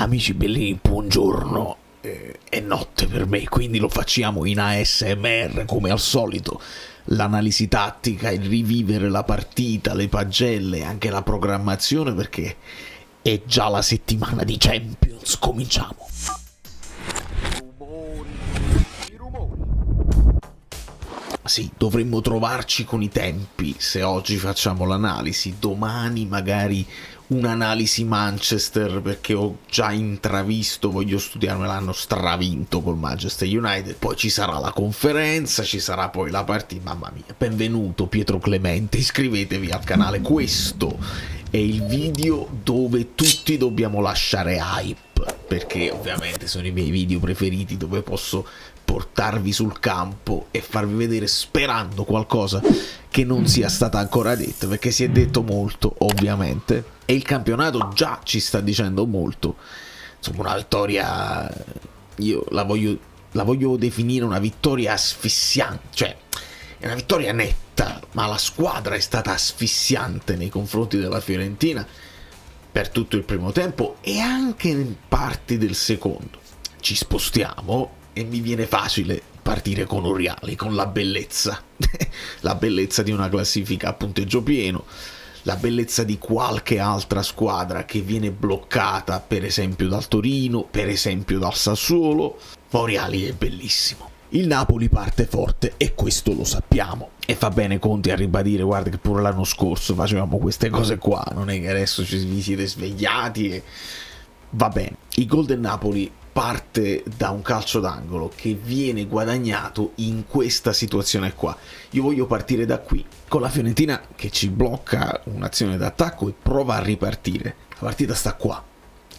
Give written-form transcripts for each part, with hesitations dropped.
Amici bellini, buongiorno. È notte per me, quindi lo facciamo in ASMR come al solito. L'analisi tattica, il rivivere la partita, le pagelle, anche la programmazione, perché è già la settimana di Champions. Cominciamo. Sì, dovremmo trovarci con i tempi. Se oggi facciamo l'analisi, domani magari un'analisi Manchester, perché ho già intravisto, voglio studiarmi, l'hanno stravinto col Manchester United. Poi ci sarà la conferenza, ci sarà poi la partita. Mamma mia, benvenuto Pietro Clemente, iscrivetevi al canale. Questo è il video dove tutti dobbiamo lasciare hype, perché ovviamente sono i miei video preferiti, dove posso portarvi sul campo e farvi vedere, sperando, qualcosa che non sia stata ancora detta, perché si è detto molto ovviamente e il campionato già ci sta dicendo molto. Insomma, una vittoria, io la voglio definire una vittoria asfissiante, cioè è una vittoria netta, ma la squadra è stata asfissiante nei confronti della Fiorentina per tutto il primo tempo e anche in parti del secondo. Ci spostiamo e mi viene facile partire con Oriali, con la bellezza la bellezza di una classifica a punteggio pieno, la bellezza di qualche altra squadra che viene bloccata, per esempio dal Torino, per esempio dal Sassuolo. Oriali è bellissimo. Il Napoli parte forte e questo lo sappiamo, e fa bene Conte a ribadire: guarda che pure l'anno scorso facevamo queste cose qua, non è che adesso vi siete svegliati e va bene. Il gol del Napoli parte da un calcio d'angolo che viene guadagnato in questa situazione qua. Io voglio partire da qui, con la Fiorentina che ci blocca un'azione d'attacco e prova a ripartire. La partita sta qua,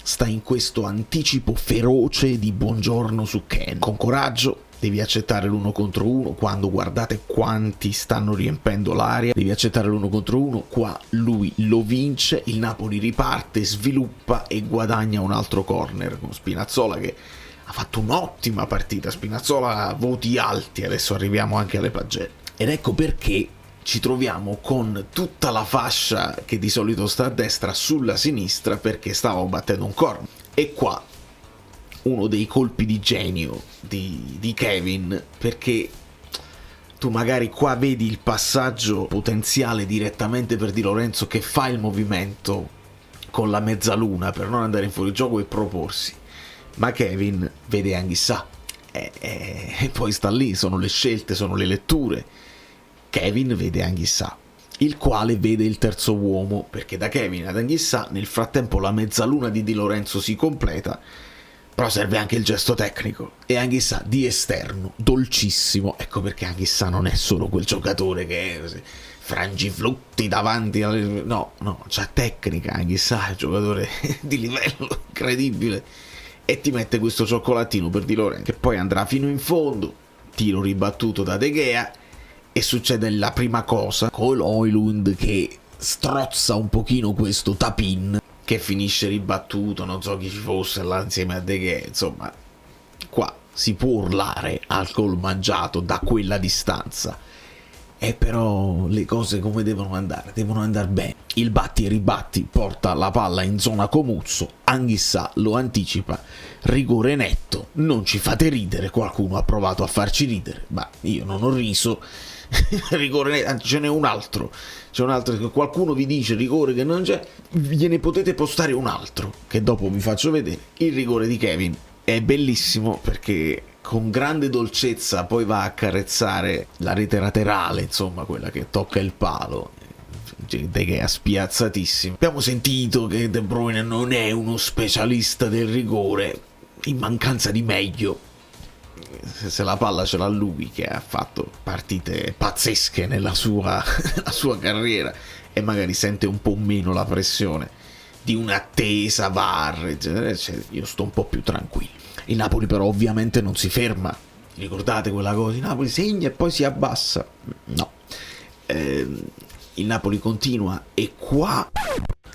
sta in questo anticipo feroce di Buongiorno su Ken. Con coraggio devi accettare l'uno contro uno, quando guardate quanti stanno riempendo l'area, devi accettare l'uno contro uno. Qua lui lo vince, il Napoli riparte, sviluppa e guadagna un altro corner con Spinazzola, che ha fatto un'ottima partita. Spinazzola voti alti, adesso arriviamo anche alle pagelle. Ed ecco perché ci troviamo con tutta la fascia che di solito sta a destra sulla sinistra, perché stavamo battendo un corner. E qua uno dei colpi di genio di Kevin, perché tu magari qua vedi il passaggio potenziale direttamente per Di Lorenzo, che fa il movimento con la mezzaluna per non andare in fuorigioco e proporsi, ma Kevin vede Anghissà e poi sta lì, sono le scelte, sono le letture. Kevin vede Anghissà, il quale vede il terzo uomo, perché da Kevin ad Anghissà nel frattempo la mezzaluna di Di Lorenzo si completa. Però serve anche il gesto tecnico, e Anghissà di esterno, dolcissimo. Ecco perché Anghissà non è solo quel giocatore che frangiflutti davanti no, c'ha tecnica. Anghissà è un giocatore di livello incredibile, e ti mette questo cioccolatino per Di Lorenzo, che poi andrà fino in fondo, tiro ribattuto da De Gea, e succede la prima cosa con Højlund che strozza un pochino questo tap-in, che finisce ribattuto, non so chi ci fosse là insieme a De Gea. Insomma, qua si può urlare al gol mangiato da quella distanza, e però le cose come devono andare bene. Il batti e ribatti porta la palla in zona Comuzzo, Anghissà lo anticipa, rigore netto. Non ci fate ridere, qualcuno ha provato a farci ridere, ma io non ho riso. Rigore netto, ce n'è un altro, che qualcuno vi dice rigore che non c'è, gliene potete postare un altro che dopo vi faccio vedere. Il rigore di Kevin è bellissimo, perché con grande dolcezza poi va a accarezzare la rete laterale, insomma quella che tocca il palo. De Gea spiazzatissimo. Abbiamo sentito che De Bruyne non è uno specialista del rigore, in mancanza di meglio. Se la palla ce l'ha lui, che ha fatto partite pazzesche nella sua carriera, e magari sente un po' meno la pressione di un'attesa VAR, io sto un po' più tranquillo. Il Napoli però ovviamente non si ferma. Ricordate quella cosa? Il Napoli segna e poi si abbassa. No, il Napoli continua, e qua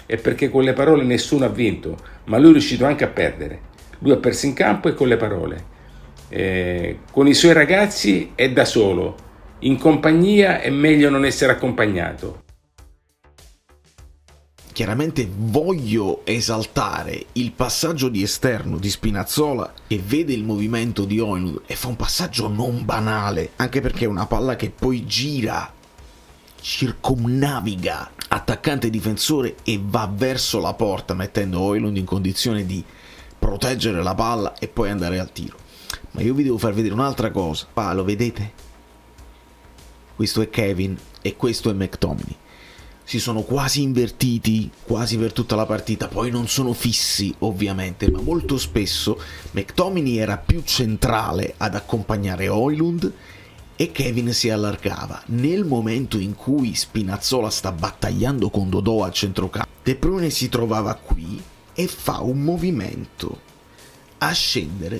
è perché con le parole nessuno ha vinto, ma lui è riuscito anche a perdere. Lui ha perso in campo e con le parole. Con i suoi ragazzi è da solo, in compagnia è meglio non essere accompagnato. Chiaramente voglio esaltare il passaggio di esterno di Spinazzola, che vede il movimento di Højlund e fa un passaggio non banale, anche perché è una palla che poi gira, circumnaviga attaccante e difensore e va verso la porta, mettendo Højlund in condizione di proteggere la palla e poi andare al tiro. Ma io vi devo far vedere un'altra cosa. Lo vedete? Questo è Kevin e questo è McTominay. Si sono quasi invertiti quasi per tutta la partita, poi non sono fissi ovviamente, ma molto spesso McTominay era più centrale ad accompagnare Højlund e Kevin si allargava. Nel momento in cui Spinazzola sta battagliando con Dodò al centrocampo, De Bruyne si trovava qui e fa un movimento a scendere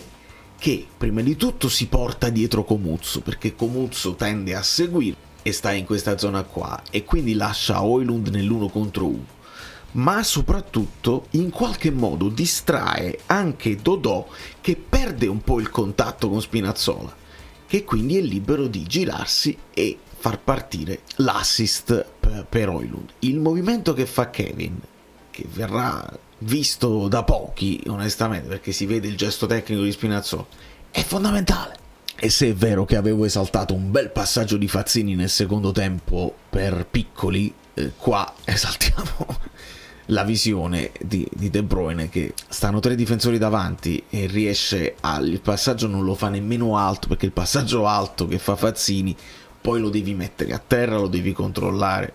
che prima di tutto si porta dietro Comuzzo, perché Comuzzo tende a seguire e sta in questa zona qua e quindi lascia Højlund nell'1 contro 1, ma soprattutto in qualche modo distrae anche Dodò, che perde un po' il contatto con Spinazzola, che quindi è libero di girarsi e far partire l'assist per Højlund. Il movimento che fa Kevin, che verrà visto da pochi onestamente perché si vede il gesto tecnico di Spinazzola, è fondamentale. E se è vero che avevo esaltato un bel passaggio di Fazzini nel secondo tempo per Piccoli, qua esaltiamo la visione di De Bruyne, che stanno 3 difensori davanti e riesce il passaggio non lo fa nemmeno alto, perché il passaggio alto che fa Fazzini poi lo devi mettere a terra, lo devi controllare.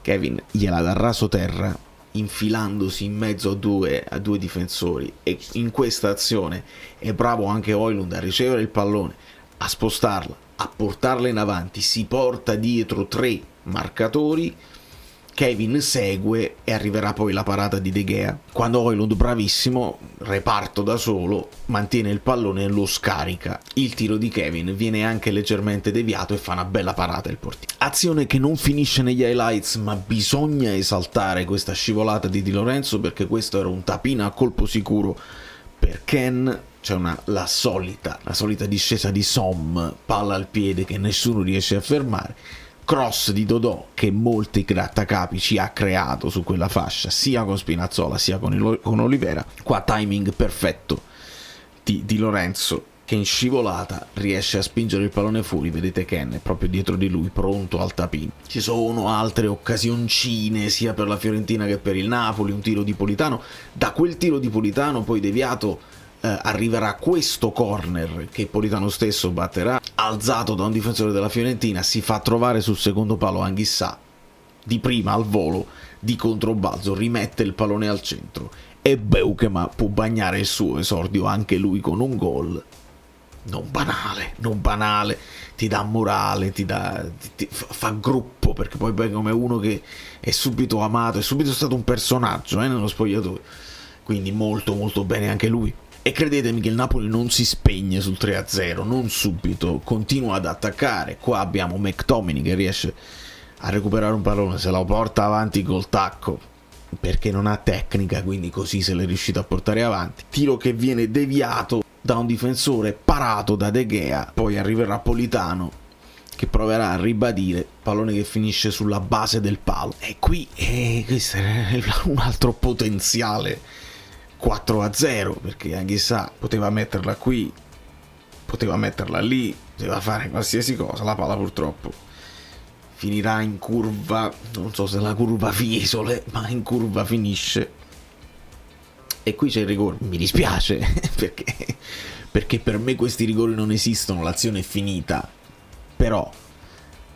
Kevin gliela dà raso terra infilandosi in mezzo a due difensori, e in questa azione è bravo anche Højlund a ricevere il pallone, a spostarla, a portarla in avanti, si porta dietro 3 marcatori, Kevin segue e arriverà poi la parata di De Gea, quando Højlund, bravissimo, reparto da solo, mantiene il pallone e lo scarica. Il tiro di Kevin viene anche leggermente deviato e fa una bella parata il portiere. Azione che non finisce negli highlights, ma bisogna esaltare questa scivolata di Di Lorenzo, perché questo era un tapin a colpo sicuro per Ken. C'è la solita discesa di Som, palla al piede che nessuno riesce a fermare, cross di Dodò che molti grattacapi ci ha creato su quella fascia, sia con Spinazzola sia con Olivera. Qua timing perfetto di Lorenzo, che in scivolata riesce a spingere il pallone fuori. Vedete Ken è proprio dietro di lui, pronto al tapin. Ci sono altre occasioncine sia per la Fiorentina che per il Napoli, un tiro di Politano, da quel tiro di Politano poi deviato arriverà questo corner che Politano stesso batterà, alzato da un difensore della Fiorentina, si fa trovare sul secondo palo Anghissà, di prima al volo, di controbalzo, rimette il pallone al centro e Beukema può bagnare il suo esordio anche lui con un gol non banale, ti dà morale, fa gruppo, perché poi Beukema è uno che è subito amato, è subito stato un personaggio nello spogliatoio, quindi molto molto bene anche lui. E credetemi che il Napoli non si spegne sul 3-0, non subito, continua ad attaccare. Qua abbiamo McTominay che riesce a recuperare un pallone, se lo porta avanti col tacco, perché non ha tecnica, quindi così se l'è riuscito a portare avanti. Tiro che viene deviato da un difensore, parato da De Gea, poi arriverà Politano che proverà a ribadire, pallone che finisce sulla base del palo. E qui questo è un altro potenziale 4-0, perché Anghissà poteva metterla qui, poteva metterla lì, poteva fare qualsiasi cosa. La palla purtroppo finirà in curva, non so se la curva Fiesole, ma in curva finisce, e qui c'è il rigore. Mi dispiace perché per me questi rigori non esistono, l'azione è finita. Però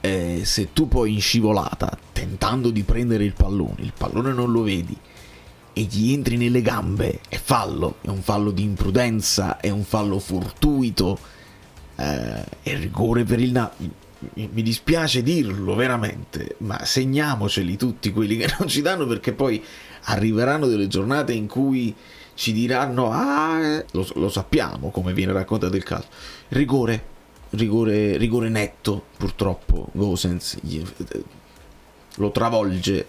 se tu poi in scivolata, tentando di prendere il pallone non lo vedi e gli entri nelle gambe, è fallo, è un fallo di imprudenza, è un fallo fortuito, è rigore per il Napoli. Mi dispiace dirlo veramente, ma segniamoceli tutti quelli che non ci danno, perché poi arriveranno delle giornate in cui ci diranno lo sappiamo come viene raccontato il calcio, rigore netto. Purtroppo Gosens lo travolge,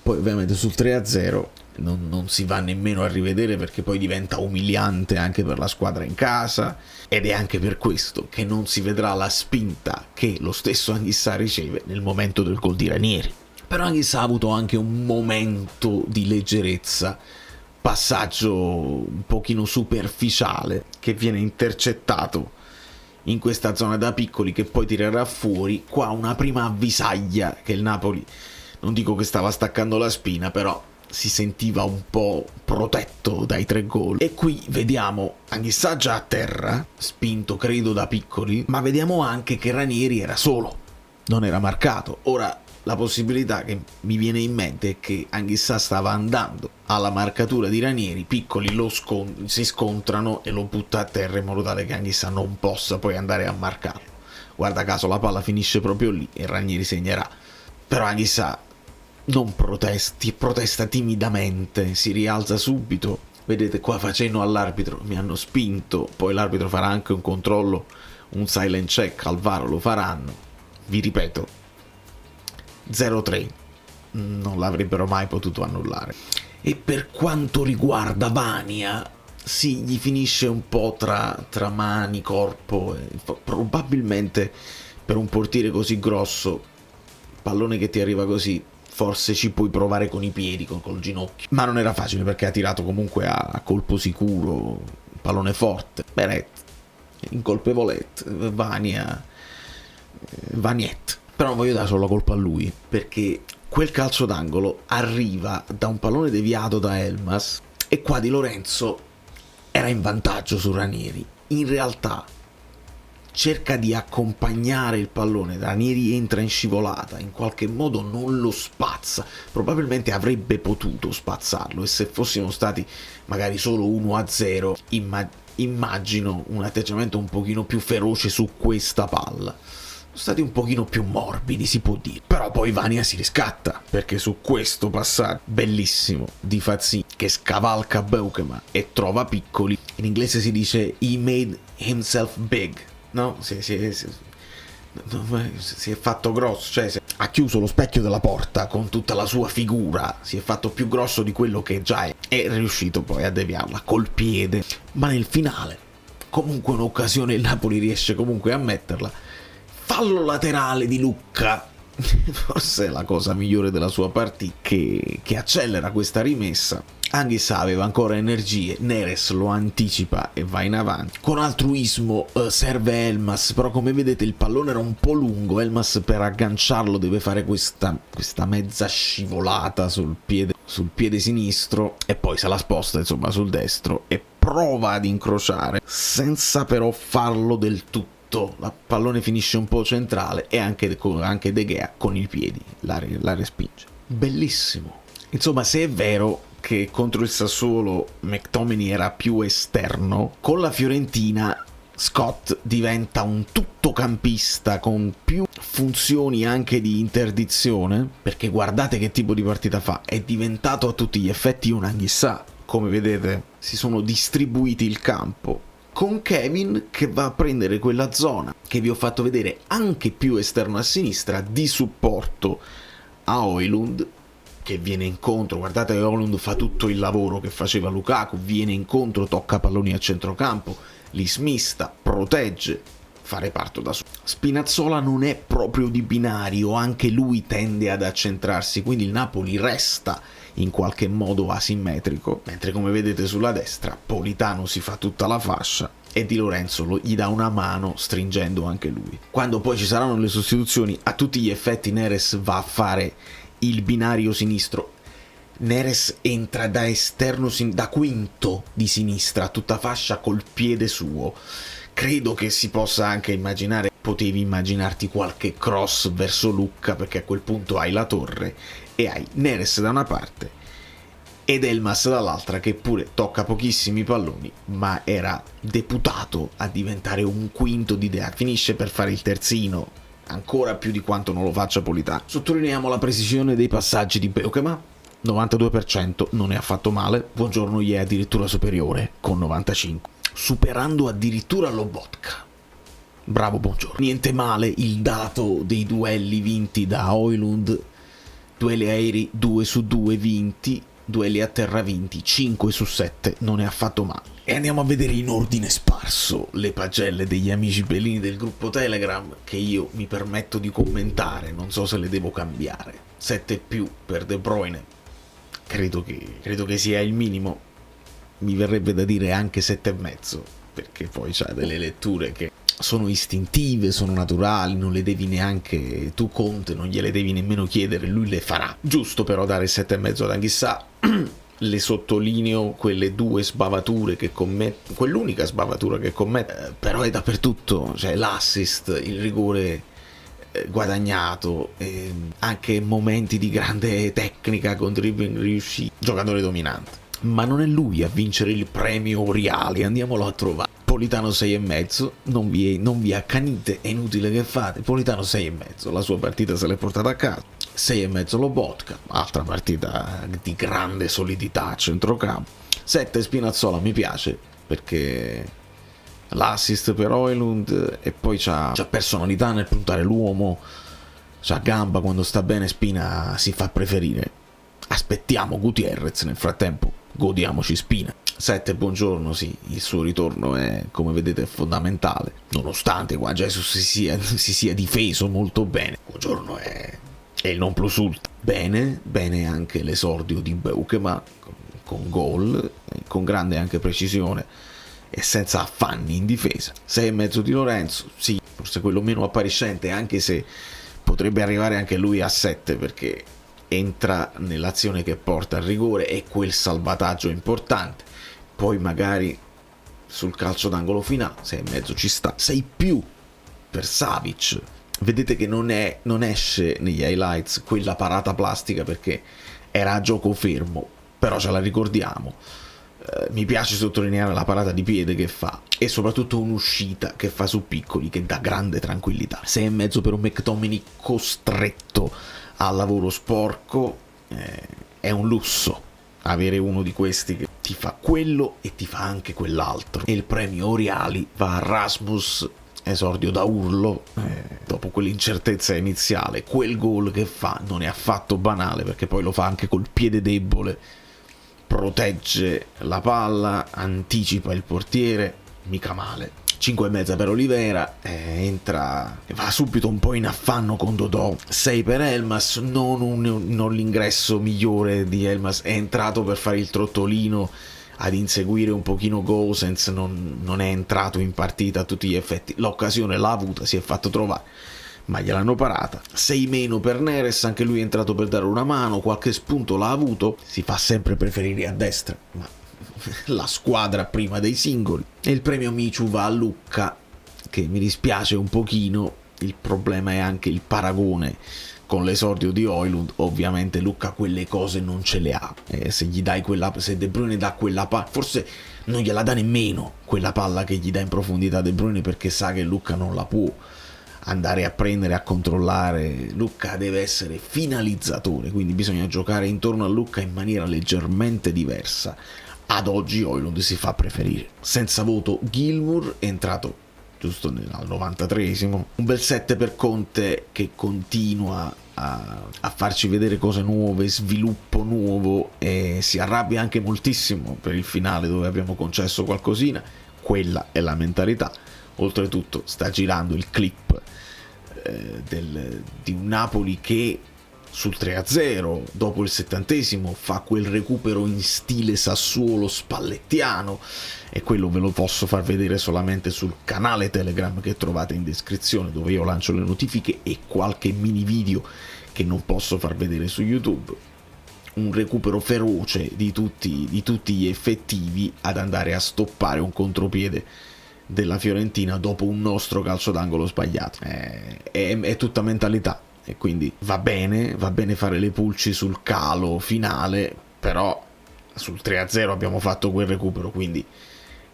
poi ovviamente sul 3-0 non si va nemmeno a rivedere, perché poi diventa umiliante anche per la squadra in casa, ed è anche per questo che non si vedrà la spinta che lo stesso Anghissà riceve nel momento del gol di Ranieri. Però Anghissà ha avuto anche un momento di leggerezza, passaggio un pochino superficiale che viene intercettato in questa zona da Piccoli, che poi tirerà fuori qua una prima avvisaglia che il Napoli, non dico che stava staccando la spina, però si sentiva un po' protetto dai 3 gol. E qui vediamo Anghissà già a terra, spinto credo da Piccoli, ma vediamo anche che Ranieri era solo, non era marcato. Ora la possibilità che mi viene in mente è che Anghissà stava andando alla marcatura di Ranieri, Piccoli si scontrano e lo butta a terra in modo tale che Anghissà non possa poi andare a marcarlo. Guarda caso la palla finisce proprio lì e Ranieri segnerà. Però Anghissà non protesta timidamente, si rialza subito. Vedete qua facendo all'arbitro, mi hanno spinto, poi l'arbitro farà anche un controllo, un silent check al VAR, lo faranno. Vi ripeto, 0-3, non l'avrebbero mai potuto annullare. E per quanto riguarda Vania, sì, gli finisce un po' tra mani, corpo, probabilmente per un portiere così grosso, pallone che ti arriva così, forse ci puoi provare con i piedi, col ginocchio, ma non era facile perché ha tirato comunque a colpo sicuro, pallone forte. Beret, incolpevolette, Vaniet. Però non voglio dare solo la colpa a lui, perché quel calcio d'angolo arriva da un pallone deviato da Elmas e qua Di Lorenzo era in vantaggio su Ranieri. In realtà cerca di accompagnare il pallone, Ranieri entra in scivolata, in qualche modo non lo spazza, probabilmente avrebbe potuto spazzarlo, e se fossimo stati magari solo 1-0 immagino un atteggiamento un pochino più feroce su questa palla. Sono stati un pochino più morbidi, si può dire. Però poi Vania si riscatta, perché su questo passaggio bellissimo di Fazzin che scavalca Beukema e trova Piccoli, in inglese si dice he made himself big, no? Si è fatto grosso, cioè ha chiuso lo specchio della porta con tutta la sua figura, si è fatto più grosso di quello che già è riuscito poi a deviarla col piede. Ma nel finale comunque un'occasione il Napoli riesce comunque a metterla. Fallo laterale di Lucca, forse è la cosa migliore della sua partita, che accelera questa rimessa. Anghissà aveva ancora energie, Neres lo anticipa e va in avanti. Con altruismo serve Elmas, però come vedete il pallone era un po' lungo, Elmas per agganciarlo deve fare questa mezza scivolata sul piede sinistro e poi se la sposta insomma sul destro e prova ad incrociare, senza però farlo del tutto. Il pallone finisce un po' centrale e anche De Gea con i piedi la respinge. Bellissimo. Insomma, se è vero che contro il Sassuolo McTominay era più esterno, con la Fiorentina Scott diventa un tuttocampista con più funzioni anche di interdizione, perché guardate che tipo di partita fa, è diventato a tutti gli effetti un Anghissà. Come vedete si sono distribuiti il campo, con Kevin che va a prendere quella zona che vi ho fatto vedere anche più esterno a sinistra di supporto a Højlund, che viene incontro. Guardate che Højlund fa tutto il lavoro che faceva Lukaku, viene incontro, tocca palloni a centrocampo, li smista, protegge, fa reparto da solo. Spinazzola non è proprio di binario, anche lui tende ad accentrarsi, quindi il Napoli resta in qualche modo asimmetrico, mentre come vedete sulla destra Politano si fa tutta la fascia e Di Lorenzo gli dà una mano stringendo anche lui. Quando poi ci saranno le sostituzioni, a tutti gli effetti Neres va a fare il binario sinistro. Neres entra da esterno, da quinto di sinistra, tutta fascia col piede suo. Credo che si possa anche immaginare, potevi immaginarti qualche cross verso Lucca, perché a quel punto hai la torre e hai Neres da una parte ed Elmas dall'altra, che pure tocca pochissimi palloni ma era deputato a diventare un quinto di idea, finisce per fare il terzino ancora più di quanto non lo faccia Politano. Sottolineiamo la precisione dei passaggi di Beukema, 92%, non è affatto male. Buongiorno gli è addirittura superiore con 95%, superando addirittura Lobotka. Bravo Buongiorno. Niente male il dato dei duelli vinti da Højlund, duelli aerei 2 su 2 vinti, duelli a terra vinti, 5 su 7, non è affatto male. E andiamo a vedere in ordine sparso le pagelle degli amici bellini del gruppo Telegram, che io mi permetto di commentare, non so se le devo cambiare. 7+ per De Bruyne, credo che sia il minimo, mi verrebbe da dire anche 7,5, perché poi c'ha delle letture che sono istintive, sono naturali, non le devi neanche tu, Conte, non gliele devi nemmeno chiedere, lui le farà. Giusto però dare 7,5 ad Anghissà. Le sottolineo quelle 2 sbavature che commette, quell'unica sbavatura che commette, però è dappertutto, cioè l'assist, il rigore guadagnato, anche momenti di grande tecnica con dribbling riusciti, giocatore dominante. Ma non è lui a vincere il premio Oriali, andiamolo a trovare. Politano 6,5, non vi accanite, è inutile che fate. Politano 6,5, la sua partita se l'è portata a casa. 6,5 Lobotka, altra partita di grande solidità a centrocampo. 7 Spinazzola, mi piace perché l'assist per Højlund, e poi c'ha personalità nel puntare l'uomo, c'ha gamba, quando sta bene Spina si fa preferire. Aspettiamo Gutierrez, nel frattempo godiamoci Spina. 7 Buongiorno, sì, il suo ritorno è, come vedete, fondamentale, nonostante qua Jesus si sia difeso molto bene. Buongiorno è il non plus ultra. Bene anche l'esordio di Beukema con gol, con grande anche precisione e senza affanni in difesa. 6,5 di Lorenzo, sì, forse quello meno appariscente, anche se potrebbe arrivare anche lui a 7, perché entra nell'azione che porta al rigore e quel salvataggio importante. Poi magari sul calcio d'angolo finale 6,5 ci sta. 6+ per Savic. Vedete che non esce negli highlights quella parata plastica perché era a gioco fermo, però ce la ricordiamo. Mi piace sottolineare la parata di piede che fa e soprattutto un'uscita che fa su piccoli che dà grande tranquillità. 6,5 per un McTominay costretto al lavoro sporco. È un lusso avere uno di questi che ti fa quello e ti fa anche quell'altro. E il premio Oriali va a Rasmus, esordio da urlo, dopo quell'incertezza iniziale. Quel gol che fa non è affatto banale, perché poi lo fa anche col piede debole, protegge la palla, anticipa il portiere, mica male. 5,5 per Olivera, va subito un po' in affanno con Dodò. 6 per Elmas, non l'ingresso migliore di Elmas, è entrato per fare il trottolino ad inseguire un pochino Gosens, non è entrato in partita a tutti gli effetti, l'occasione l'ha avuta, si è fatto trovare, ma gliel'hanno parata. 6- per Neres, anche lui è entrato per dare una mano, qualche spunto l'ha avuto, si fa sempre preferire a destra, ma la squadra prima dei singoli. E il premio Michu va a Lucca, che mi dispiace un pochino, il problema è anche il paragone con l'esordio di Højlund. Ovviamente Lucca quelle cose non ce le ha, se De Bruyne dà quella palla, forse non gliela dà nemmeno quella palla che gli dà in profondità De Bruyne, perché sa che Lucca non la può andare a prendere, a controllare. Lucca deve essere finalizzatore, quindi bisogna giocare intorno a Lucca in maniera leggermente diversa. Ad oggi Højlund si fa preferire. Senza voto Gilmour, è entrato giusto al 93esimo. Un bel 7 per Conte, che continua a farci vedere cose nuove, sviluppo nuovo, e si arrabbia anche moltissimo per il finale dove abbiamo concesso qualcosina. Quella è la mentalità. Oltretutto sta girando il clip di un Napoli che sul 3-0 dopo il 70esimo fa quel recupero in stile Sassuolo spallettiano, e quello ve lo posso far vedere solamente sul canale Telegram che trovate in descrizione, dove io lancio le notifiche e qualche mini video che non posso far vedere su YouTube. Un recupero feroce di tutti gli effettivi ad andare a stoppare un contropiede della Fiorentina dopo un nostro calcio d'angolo sbagliato. È tutta mentalità. E quindi va bene fare le pulci sul calo finale, però sul 3-0 abbiamo fatto quel recupero, quindi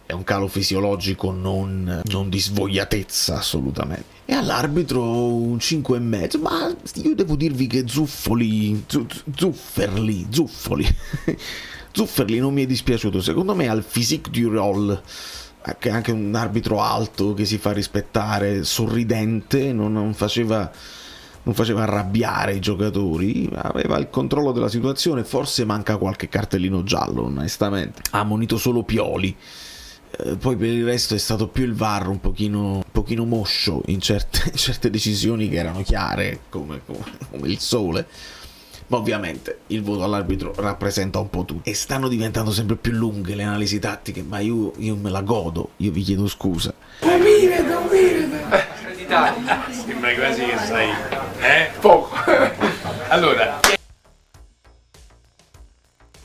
è un calo fisiologico, non di svogliatezza assolutamente. E all'arbitro un 5,5, ma io devo dirvi che Zufferli non mi è dispiaciuto. Secondo me ha il physique du rôle, che è anche un arbitro alto che si fa rispettare, sorridente, non faceva non faceva arrabbiare i giocatori, aveva il controllo della situazione, forse manca qualche cartellino giallo, onestamente. Ha ammonito solo Pioli. Poi per il resto è stato più il VAR un pochino moscio in certe decisioni che erano chiare come il sole. Ma ovviamente il voto all'arbitro rappresenta un po' tutto. E stanno diventando sempre più lunghe le analisi tattiche, ma io me la godo, io vi chiedo scusa. Sembra quasi che sai, poco. Allora,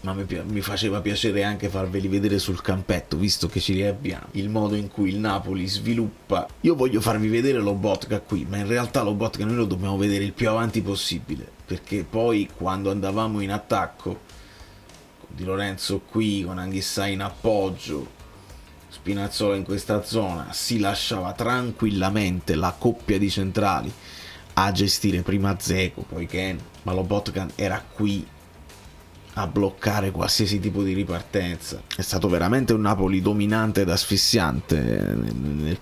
Ma mi faceva piacere anche farveli vedere sul campetto, visto che ci riabbiamo, il modo in cui il Napoli sviluppa. Io voglio farvi vedere Lobotka qui, ma in realtà Lobotka noi lo dobbiamo vedere il più avanti possibile, perché poi quando andavamo in attacco, con Di Lorenzo qui, con Anghissà in appoggio, Spinazzola in questa zona, si lasciava tranquillamente la coppia di centrali a gestire prima Dzeko, poi Ken, ma Lobotka era qui a bloccare qualsiasi tipo di ripartenza. È stato veramente un Napoli dominante ed asfissiante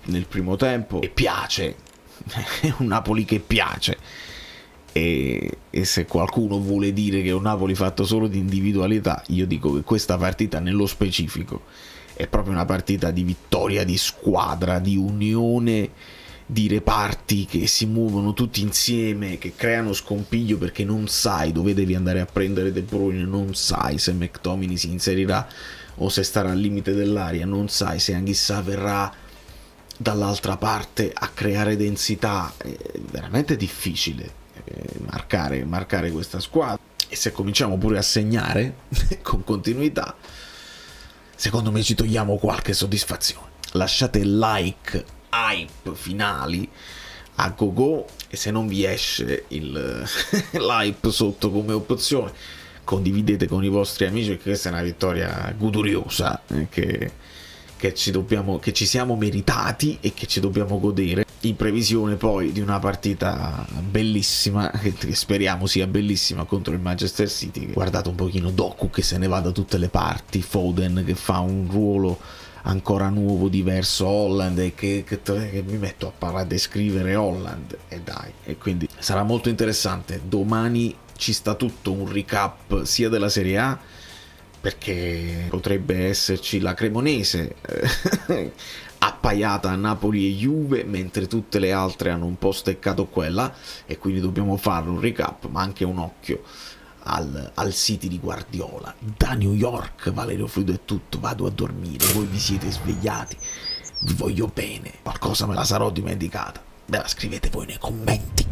nel primo tempo, e piace, è un Napoli che piace. E se qualcuno vuole dire che è un Napoli fatto solo di individualità, io dico che questa partita nello specifico è proprio una partita di vittoria di squadra, di unione di reparti che si muovono tutti insieme, che creano scompiglio, perché non sai dove devi andare a prendere De Bruyne, non sai se McTominay si inserirà o se starà al limite dell'area, non sai se Anghissà verrà dall'altra parte a creare densità. È veramente difficile marcare questa squadra, e se cominciamo pure a segnare con continuità, secondo me ci togliamo qualche soddisfazione. Lasciate like, hype finali a gogo, e se non vi esce l'hype sotto come opzione, condividete con i vostri amici, perché questa è una vittoria goduriosa che ci siamo meritati e che ci dobbiamo godere, in previsione poi di una partita bellissima, che speriamo sia bellissima, contro il Manchester City. Guardate un pochino Doku che se ne va da tutte le parti, Foden che fa un ruolo ancora nuovo, diverso, Holland, e che mi metto a parlare, a descrivere Holland, e dai, e quindi sarà molto interessante. Domani ci sta tutto un recap sia della Serie A, perché potrebbe esserci la Cremonese appaiata a Napoli e Juve, mentre tutte le altre hanno un po' steccato qua e là, e quindi dobbiamo fare un recap, ma anche un occhio al City di Guardiola. Da New York, Valerio Fluido è tutto, vado a dormire, voi vi siete svegliati, vi voglio bene, qualcosa me la sarò dimenticata, me la scrivete voi nei commenti.